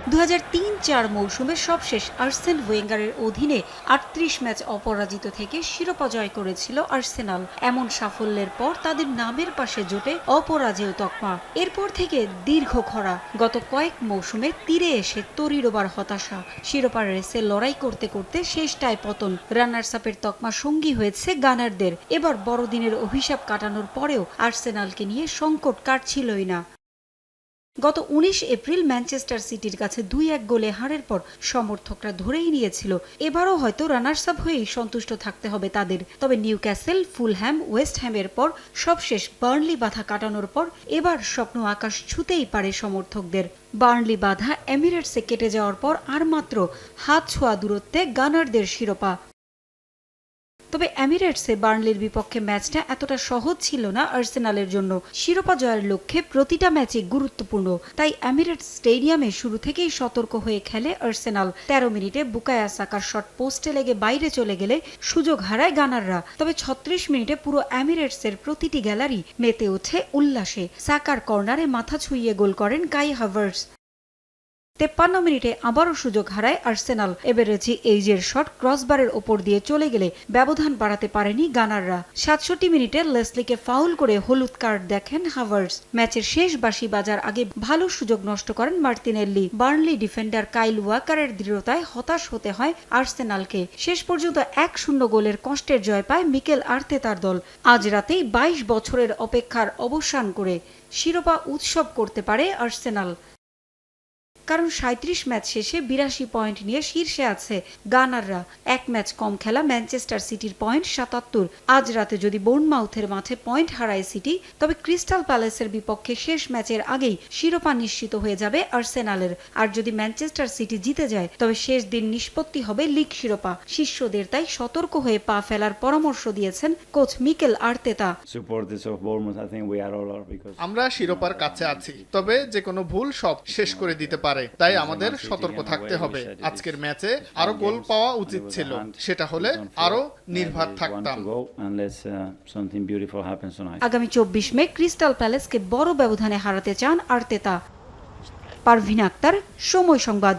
2003-04 মৌসুমে সবশেষ আর্সেন ওয়েঙ্গারের অধীনে 38 ম্যাচ অপরাজিত থেকে শিরোপা জয় করেছিল আর্সেনাল। এমন সাফল্যের পর তাদের নামের পাশে জোটে অপরাজেয় তকমা। এরপর থেকে দীর্ঘ খরা, গত কয়েক মৌসুমে তীরে এসে তরিরোবার হতাশা। শিরোপার রেসে লড়াই করতে করতে শেষটায় পতন। রানার্স আপের তকমা সঙ্গী হয়েছে গানারদের। এবার বড়দিনের অভিশাপ কাটানোর পরেও আর্সেনালকে নিয়ে সংকট কাটছিলই না। গত 19 এপ্রিল ম্যানচেস্টার সিটির কাছে 2-1 গোলে হারের পর সমর্থকরা ধরেই নিয়েছিল এবারও হয়তো রানার্স আপ হয়েই সন্তুষ্ট থাকতে হবে তাদের। তবে নিউক্যাসল, ফুলহ্যাম, ওয়েস্ট হ্যামের পর সবশেষ বার্নলি বাধা কাটানোর পর এবার স্বপ্ন আকাশ ছুঁতেই পারে সমর্থকদের। বার্নলি বাধা এমিরেটসে কেটে যাওয়ার পর আর মাত্র হাত ছোঁয়া দূরত্বে গানারদের শিরোপা। তবে এমিরেটসে বার্নলির বিপক্ষে ম্যাচটা এতটা সহজ ছিল না আর্সেনালের জন্য। শিরোপা জয়ের লক্ষ্যে প্রতিটা ম্যাচই গুরুত্বপূর্ণ, তাই এমিরেটস স্টেডিয়ামে শুরু থেকেই সতর্ক হয়ে খেলে আর্সেনাল। 13 মিনিটে বুকায়া সাকার শট পোস্টে লেগে বাইরে চলে গেলে সুযোগ হারায় গানাররা। তবে 36 মিনিটে পুরো এমিরেটসের প্রতিটি গ্যালারি মেতে ওঠে উল্লাসে। সাকার কর্নারে মাথা ছুঁইয়ে গোল করেন কাই হাভার্টস। 53 মিনিটে আবারও সুযোগ হারায় আর্সেনাল। এবেরেজি এইজের শট ক্রসবারের ওপর দিয়ে চলে গেলে ব্যবধান বাড়াতে পারেনি গানাররা। 67 মিনিটে লেসলিকে ফাউল করে হলুদ কার্ড দেখেন হাভার্টস। ম্যাচের শেষ বাঁশি বাজার আগে ভালো সুযোগ নষ্ট করেন মার্তিনেল্লি। বার্নলি ডিফেন্ডার কাইল ওয়াকারের দৃঢ়তায় হতাশ হতে হয় আর্সেনালকে। শেষ পর্যন্ত 1-0 গোলের কষ্টের জয় পায় মিকেল আর্তেতার দল। আজ রাতেই 22 বছরের অপেক্ষার অবসান করে শিরোপা উৎসব করতে পারে আর্সেনাল। কারণ 37 ম্যাচ শেষে 82 পয়েন্ট নিয়ে শীর্ষে আছে গানাররা। এক ম্যাচ কম খেলা ম্যানচেস্টার সিটির পয়েন্ট 77। আজ রাতে যদি বোর্নমাউথের মাঠে পয়েন্ট হারায় সিটি, তবে ক্রিস্টাল প্যালেসের বিপক্ষে শেষ ম্যাচের আগেই শিরোপা নিশ্চিত হয়ে যাবে আর্সেনালের। আর যদি ম্যানচেস্টার সিটি জিতে যায়, তবে শেষ দিন নিষ্পত্তি হবে লিগ শিরোপা। শিষ্যদের তাই সতর্ক হয়ে পা ফেলার পরামর্শ দিয়েছেন কোচ মিকেল আর্তেতা। আমরা শিরোপার কাছে আছি, তবে যে কোনো ভুল সব শেষ করে দিতে পারে, তাই আমাদের সতর্ক থাকতে হবে। আজকের ম্যাচে আরো গোল পাওয়া উচিত ছিল, সেটা হলে আরো নির্ভর থাকতাম। আগামী 24 মে ক্রিস্টাল প্যালেসকে বড় ব্যবধানে হারাতে চান আর্তেতা। পারভিন আক্তার, সময় সংবাদ।